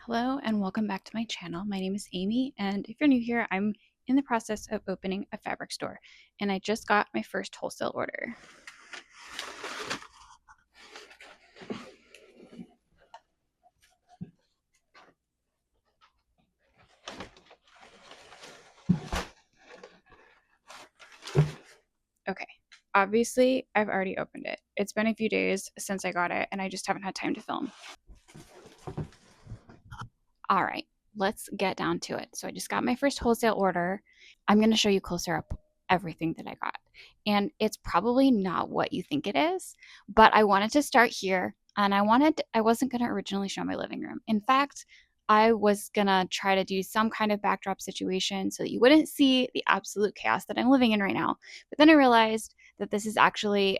Hello and welcome back to my channel. My name is Amy, and if you're new here, I'm in the process of opening a fabric store, and I just got my first wholesale order. Okay, obviously I've already opened it. It's been a few days since I got it, and I just haven't had time to film. All right, let's get down to it. So I just got my first wholesale order. I'm going to show you closer up everything that I got. And it's probably not what you think it is, but I wanted to start here, and I wasn't going to originally show my living room. In fact, I was going to try to do some kind of backdrop situation so that you wouldn't see the absolute chaos that I'm living in right now. But then I realized that this is actually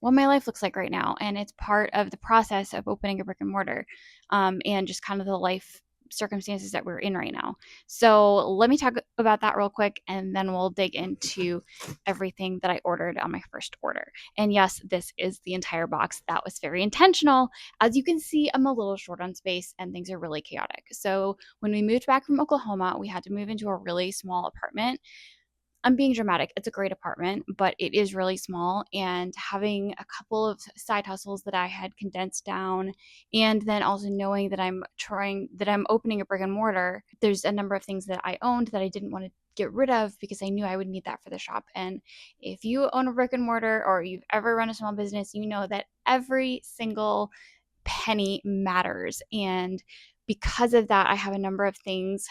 what my life looks like right now, and it's part of the process of opening a brick and mortar, and just kind of the life circumstances that we're in right now. So let me talk about that real quick, and then we'll dig into everything that I ordered on my first order. And yes, this is the entire box. That was very intentional. As you can see, I'm a little short on space and things are really chaotic. So when we moved back from Oklahoma, we had to move into a really small apartment. I'm being dramatic. It's a great apartment, but it is really small. And having a couple of side hustles that I had condensed down, and then also knowing that I'm opening a brick and mortar, there's a number of things that I owned that I didn't want to get rid of because I knew I would need that for the shop. And if you own a brick and mortar or you've ever run a small business, you know that every single penny matters. And because of that, I have a number of things.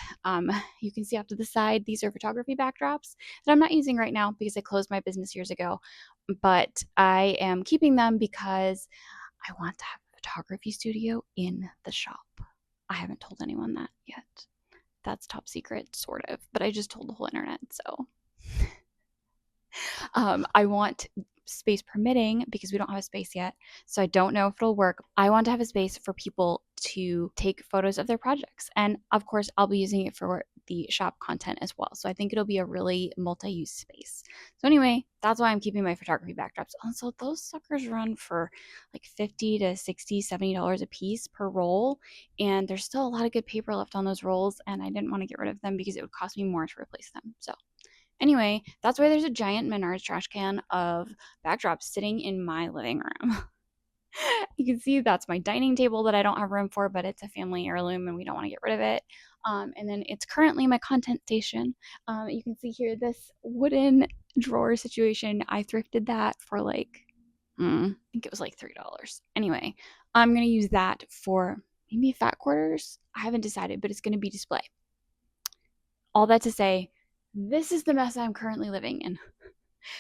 You can see off to the side, these are photography backdrops that I'm not using right now because I closed my business years ago, but I am keeping them because I want to have a photography studio in the shop. I haven't told anyone that yet. That's top secret, sort of, but I just told the whole internet, so. I want, space permitting, because we don't have a space yet, so I don't know if it'll work. I want to have a space for people to take photos of their projects, and of course I'll be using it for the shop content as well, so I think it'll be a really multi-use space. So anyway, that's why I'm keeping my photography backdrops. Also, those suckers run for like $50 to $60, $70 a piece per roll, and there's still a lot of good paper left on those rolls, and I didn't want to get rid of them because it would cost me more to replace them. So anyway, that's why there's a giant Menards trash can of backdrops sitting in my living room. You can see that's my dining table that I don't have room for, but it's a family heirloom and we don't want to get rid of it. And then it's currently my content station. You can see here this wooden drawer situation. I thrifted that for like, I think it was like $3. Anyway, I'm going to use that for maybe fat quarters. I haven't decided, but it's going to be display. All that to say, this is the mess I'm currently living in.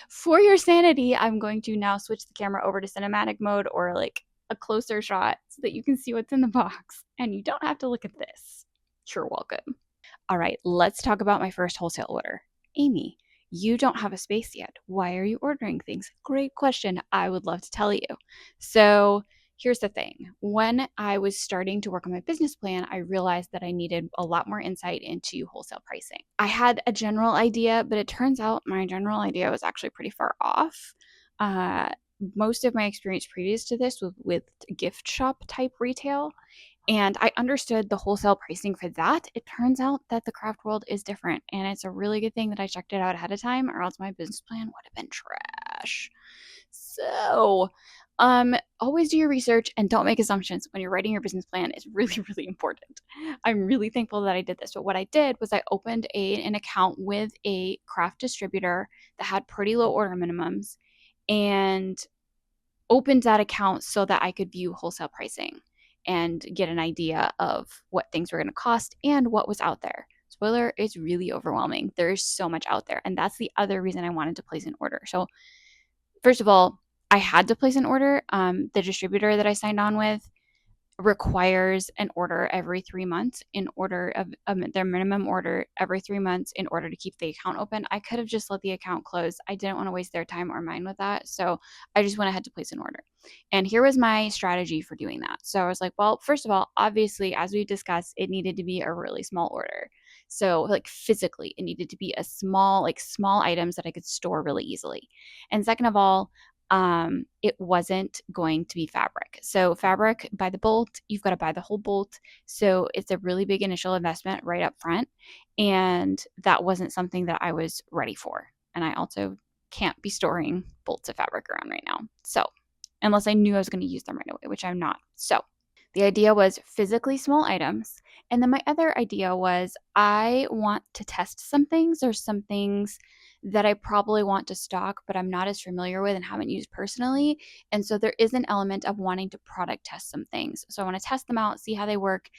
For your sanity, I'm going to now switch the camera over to cinematic mode, or like a closer shot, so that you can see what's in the box and you don't have to look at this. You're welcome. All right, let's talk about my first wholesale order. Amy, you don't have a space yet. Why are you ordering things? Great question. I would love to tell you. So here's the thing. When I was starting to work on my business plan, I realized that I needed a lot more insight into wholesale pricing. I had a general idea, but it turns out my general idea was actually pretty far off. Most of my experience previous to this was with gift shop type retail, and I understood the wholesale pricing for that. It turns out that the craft world is different, and it's a really good thing that I checked it out ahead of time, or else my business plan would have been trash. So, always do your research and don't make assumptions when you're writing your business plan. Is really, really important. I'm really thankful that I did this. But what I did was I opened an account with a craft distributor that had pretty low order minimums, and opened that account so that I could view wholesale pricing and get an idea of what things were going to cost and what was out there. Spoiler, it's really overwhelming. There is so much out there. And that's the other reason I wanted to place an order. So, first of all, I had to place an order. The distributor that I signed on with requires an order every 3 months, in order of their minimum order every 3 months in order to keep the account open. I could have just let the account close. I didn't want to waste their time or mine with that. So I just went ahead to place an order. And here was my strategy for doing that. So I was like, well, first of all, obviously, as we discussed, it needed to be a really small order. So like physically, it needed to be a small items that I could store really easily. And second of all, it wasn't going to be fabric. So fabric by the bolt, you've got to buy the whole bolt. So it's a really big initial investment right up front. And that wasn't something that I was ready for. And I also can't be storing bolts of fabric around right now. So unless I knew I was going to use them right away, which I'm not. So the idea was physically small items. And then my other idea was I want to test some things. There's some things that I probably want to stock, but I'm not as familiar with and haven't used personally. And so there is an element of wanting to product test some things. So I want to test them out, see how they work,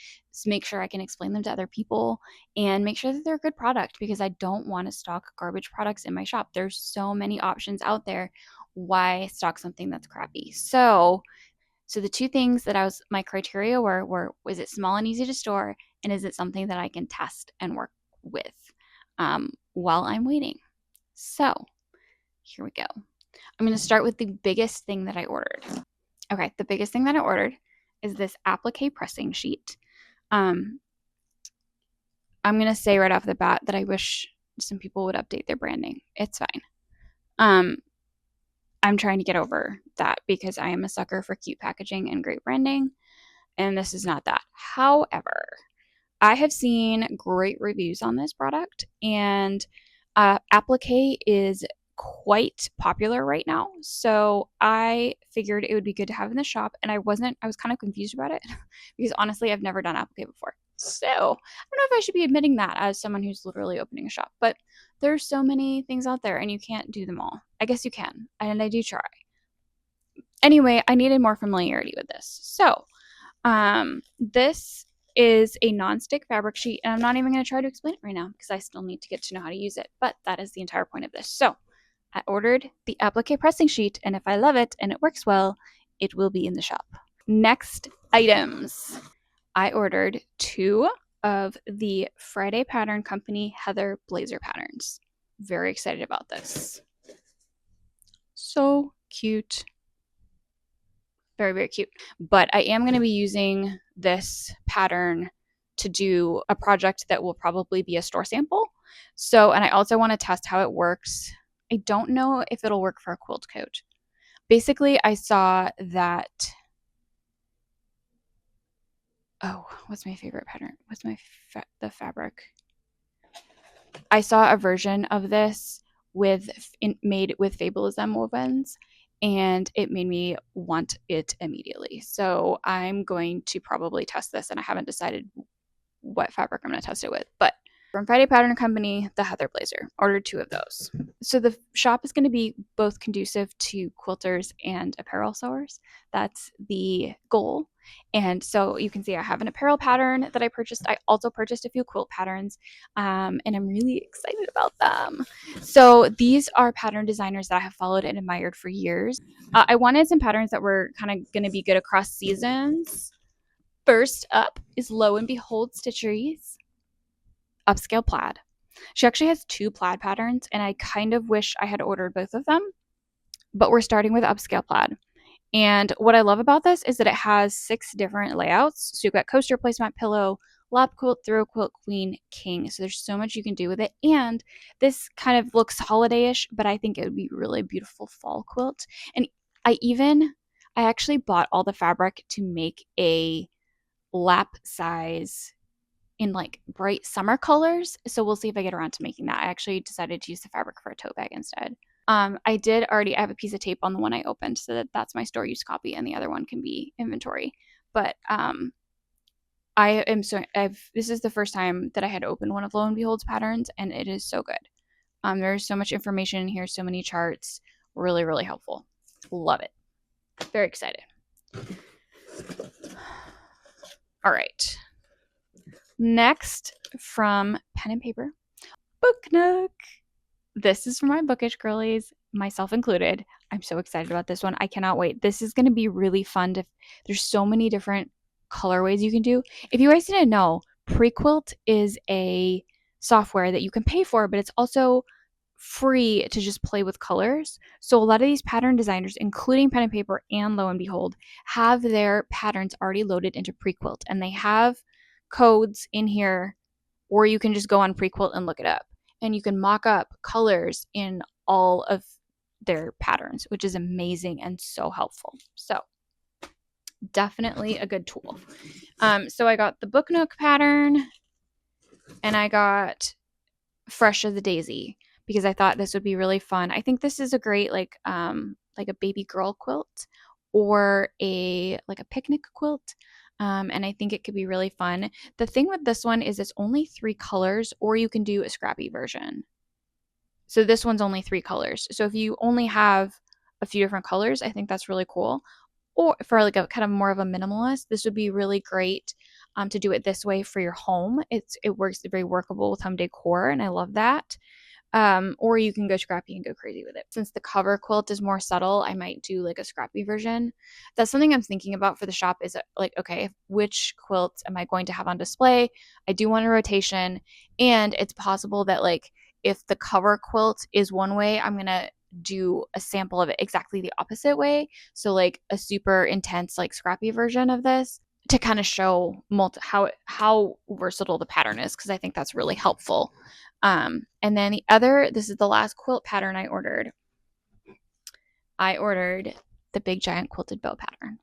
make sure I can explain them to other people, and make sure that they're a good product because I don't want to stock garbage products in my shop. There's so many options out there. Why stock something that's crappy? So the two things that my criteria were was it small and easy to store, and is it something that I can test and work with while I'm waiting? So here we go. I'm going to start with the biggest thing that I ordered. Okay, the biggest thing that I ordered is this applique pressing sheet. I'm going to say right off the bat that I wish some people would update their branding. It's fine. I'm trying to get over that because I am a sucker for cute packaging and great branding, and this is not that. However, I have seen great reviews on this product, and applique is quite popular right now. So I figured it would be good to have in the shop, and I was kind of confused about it because honestly, I've never done applique before. So I don't know if I should be admitting that as someone who's literally opening a shop, but there's so many things out there and you can't do them all. I guess you can, and I do try. Anyway, I needed more familiarity with this. So this is a non-stick fabric sheet, and I'm not even going to try to explain it right now because I still need to get to know how to use it, but that is the entire point of this. So I ordered the applique pressing sheet, and if I love it and it works well, it will be in the shop. Next items. I ordered 2 of the Friday Pattern Company Heather Blazer patterns. Very excited about this. So cute. Very, very cute. But I am going to be using this pattern to do a project that will probably be a store sample. So, and I also want to test how it works. I don't know if it'll work for a quilt coat. Basically, I saw that, what's my favorite pattern? What's the fabric? I saw a version of this made with Fabulism wovens, and it made me want it immediately. So I'm going to probably test this, and I haven't decided what fabric I'm going to test it with, but from Friday Pattern Company, the Heather Blazer. Ordered 2 of those. So the shop is going to be both conducive to quilters and apparel sewers. That's the goal. And so you can see I have an apparel pattern that I purchased. I also purchased a few quilt patterns, and I'm really excited about them. So these are pattern designers that I have followed and admired for years. I wanted some patterns that were kind of going to be good across seasons. First up is Lo and Behold Stitcheries Upscale Plaid. She actually has 2 plaid patterns, and I kind of wish I had ordered both of them, but we're starting with Upscale Plaid. And what I love about this is that it has 6 different layouts. So you've got coaster, placemat, pillow, lap quilt, throw quilt, queen, king. So there's so much you can do with it. And this kind of looks holiday-ish, but I think it would be really beautiful fall quilt. And I actually bought all the fabric to make a lap size in like bright summer colors. So we'll see if I get around to making that. I actually decided to use the fabric for a tote bag instead. I have a piece of tape on the one I opened so that's my store use copy, and the other one can be inventory. But this is the first time that I had opened one of Lo and Behold's patterns, and it is so good. There's so much information in here, so many charts, really, really helpful. Love it. Very excited. All right. Next, from Pen and Paper, Book Nook. This is for my bookish girlies, myself included. I'm so excited about this one. I cannot wait. This is going to be really fun. There's so many different colorways you can do. If you guys didn't know, Prequilt is a software that you can pay for, but it's also free to just play with colors. So a lot of these pattern designers, including Pen and Paper and Lo and Behold, have their patterns already loaded into Prequilt, and they have codes in here, or you can just go on Prequilt and look it up, and you can mock up colors in all of their patterns, which is amazing and so helpful. So definitely a good tool. So I got the Book Nook pattern, and I got Fresh as a Daisy because I thought this would be really fun. I think this is a great like a baby girl quilt or a picnic quilt. And I think it could be really fun. The thing with this one is it's only 3 colors, or you can do a scrappy version. So this one's only 3 colors. So if you only have a few different colors, I think that's really cool. Or for like a kind of more of a minimalist, this would be really great to do it this way for your home. It works very workable with home decor, and I love that. Or you can go scrappy and go crazy with it. Since the cover quilt is more subtle, I might do like a scrappy version. That's something I'm thinking about for the shop is like, okay, which quilt am I going to have on display? I do want a rotation, and it's possible that like if the cover quilt is one way, I'm going to do a sample of it exactly the opposite way. So like a super intense like scrappy version of this to kind of show how versatile the pattern is, because I think that's really helpful. And then this is the last quilt pattern I ordered. I ordered the big giant quilted bow pattern.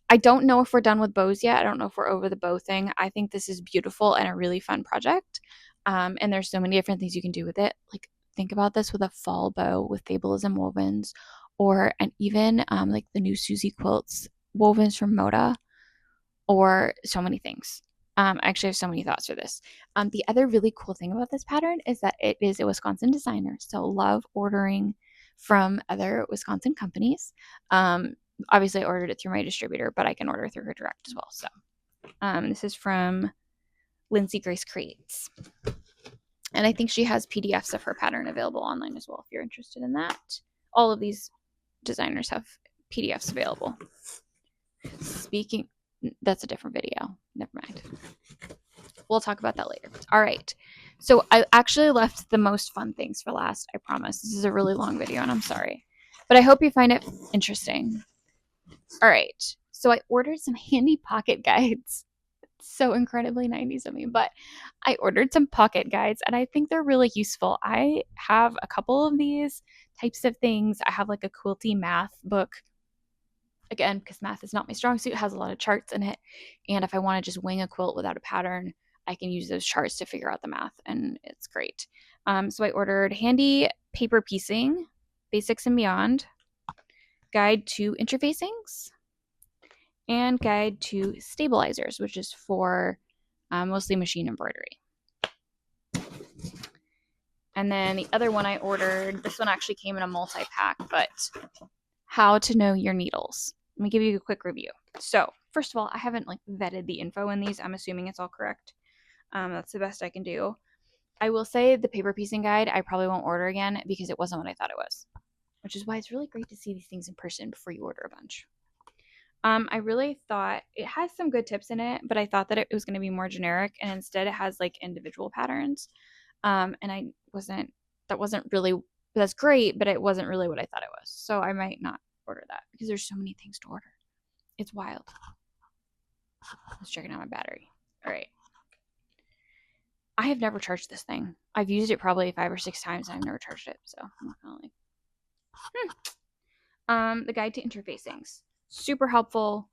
I don't know if we're done with bows yet. I don't know if we're over the bow thing. I think this is beautiful and a really fun project. And there's so many different things you can do with it. Like think about this with a fall bow with Fabulism wovens, or and even like the new Susie quilts wovens from Moda, or so many things. I actually have so many thoughts for this. The other really cool thing about this pattern is that it is a Wisconsin designer. So love ordering from other Wisconsin companies. Obviously, I ordered it through my distributor, but I can order through her direct as well. So this is from Lindsay Grace Creates. And I think she has PDFs of her pattern available online as well if you're interested in that. All of these designers have PDFs available. Speaking, that's a different video. Never mind. We'll talk about that later. All right. So I actually left the most fun things for last. I promise. This is a really long video, and I'm sorry. But I hope you find it interesting. All right. So I ordered some handy pocket guides. So incredibly 90s of me, but I ordered some pocket guides, and I think they're really useful. I have a couple of these types of things. I have like a quilty math book. Again, because math is not my strong suit, it has a lot of charts in it. And if I want to just wing a quilt without a pattern, I can use those charts to figure out the math, and it's great. So I ordered Handy Paper Piecing, Basics and Beyond, Guide to Interfacings, and Guide to Stabilizers, which is for mostly machine embroidery. And then the other one I ordered, this one actually came in a multi-pack, but How to Know Your Needles. Let me give you a quick review. So first of all, I haven't like vetted the info in these. I'm assuming it's all correct. That's the best I can do. I will say the paper piecing guide, I probably won't order again because it wasn't what I thought it was, which is why it's really great to see these things in person before you order a bunch. I really thought it has some good tips in it, but I thought that it was going to be more generic, and instead it has like individual patterns. And that wasn't really, that's great, but it wasn't really what I thought it was. So I might not order that because there's so many things to order. It's wild. Let's check out my battery. All right. I have never charged this thing. I've used it probably 5 or 6 times and I've never charged it, so I'm not gonna like. The Guide to Interfacings. Super helpful,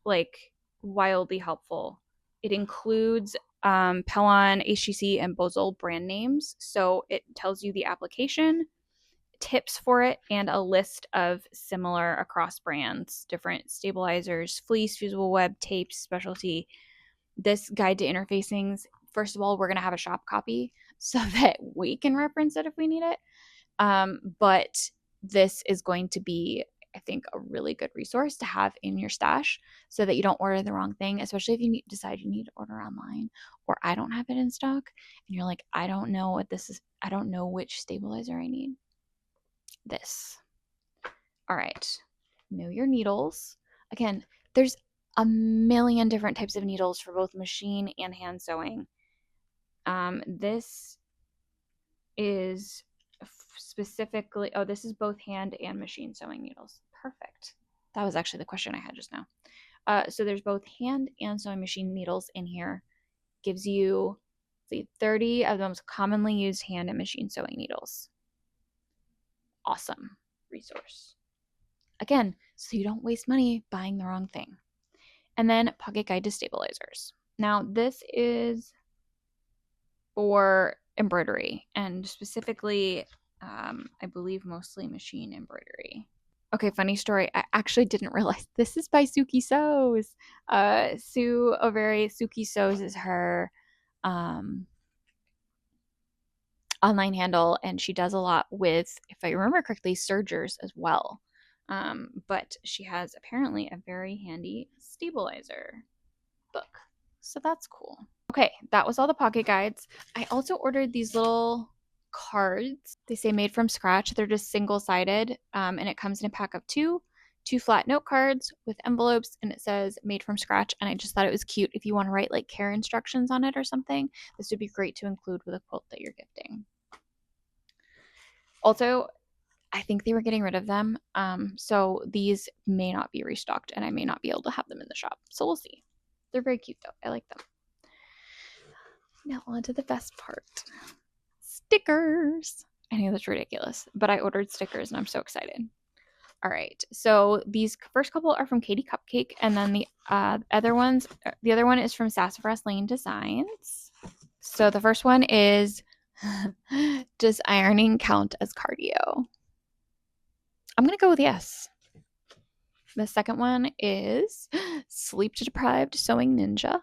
like wildly helpful. It includes Pellon, HTC, and Bozell brand names. So it tells you the application, tips for it, and a list of similar across brands, different stabilizers, fleece, fusible web, tapes, specialty. This Guide to Interfacings, first of all, we're going to have a shop copy so that we can reference it if we need it. But this is going to be, I think, a really good resource to have in your stash so that you don't order the wrong thing, especially if you decide you need to order online or I don't have it in stock and you're like, I don't know what this is. I don't know which stabilizer I need. This. All right. Know your needles. Again, there's a million different types of needles for both machine and hand sewing. This is specifically, this is both hand and machine sewing needles. Perfect. That was actually the question I had just now. So there's both hand and sewing machine needles in here. Gives you 30 of the most commonly used hand and machine sewing needles. awesome resource. Again, so you don't waste money buying the wrong thing. And then Pocket Guide to Stabilizers. Now, this is for embroidery and specifically, I believe mostly machine embroidery. Okay, funny story. I actually didn't realize this is by Suki Sews. Sue O'Very, Suki Sews is her online handle, and she does a lot with, if I remember correctly, sergers as well. But she has apparently a very handy stabilizer book. So that's cool. Okay, that was all the pocket guides. I also ordered these little cards. They say made from scratch. They're just single-sided, and it comes in a pack of two flat note cards with envelopes, and it says made from scratch. And I just thought it was cute. If you want to write like care instructions on it or something, this would be great to include with a quilt that you're gifting. Also, I think they were getting rid of them, so these may not be restocked, and I may not be able to have them in the shop. So we'll see. They're very cute though. I like them. Now on to the best part. Stickers. I know that's ridiculous, but I ordered stickers and I'm so excited. All right, so these first couple are from Katie Cupcake, and then the other one is from Sassafras Lane Designs. So the first one is, does ironing count as cardio? I'm gonna go with yes. The second one is sleep deprived sewing ninja.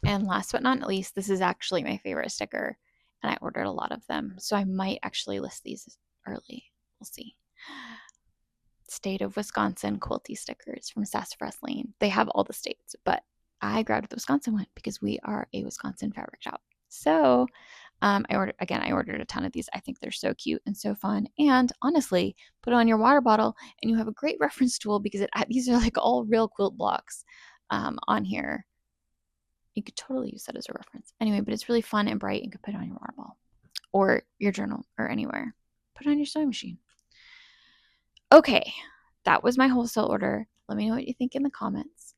And last but not least, this is actually my favorite sticker, and I ordered a lot of them, so I might actually list these early. We'll see. State of Wisconsin quilty stickers from Sassafras Lane. They have all the states, but I grabbed the Wisconsin one because we are a Wisconsin fabric shop. So I ordered a ton of these. I think they're so cute and so fun. And honestly, put it on your water bottle and you have a great reference tool because these are like all real quilt blocks on here. You could totally use that as a reference. Anyway, but it's really fun and bright and you can put it on your water bottle or your journal or anywhere. Put it on your sewing machine. Okay, that was my wholesale order. Let me know what you think in the comments.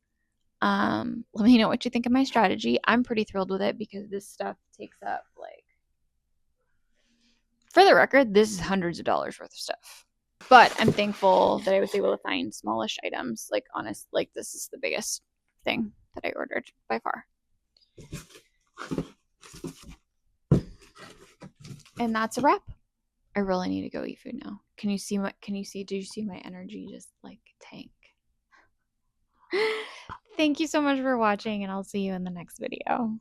Let me know what you think of my strategy. I'm pretty thrilled with it because this stuff takes up like, for the record, this is hundreds of dollars worth of stuff. But I'm thankful that I was able to find smallish items. Like this is the biggest thing that I ordered by far. And that's a wrap. I really need to go eat food now. Do you see my energy just like tank? Thank you so much for watching, and I'll see you in the next video.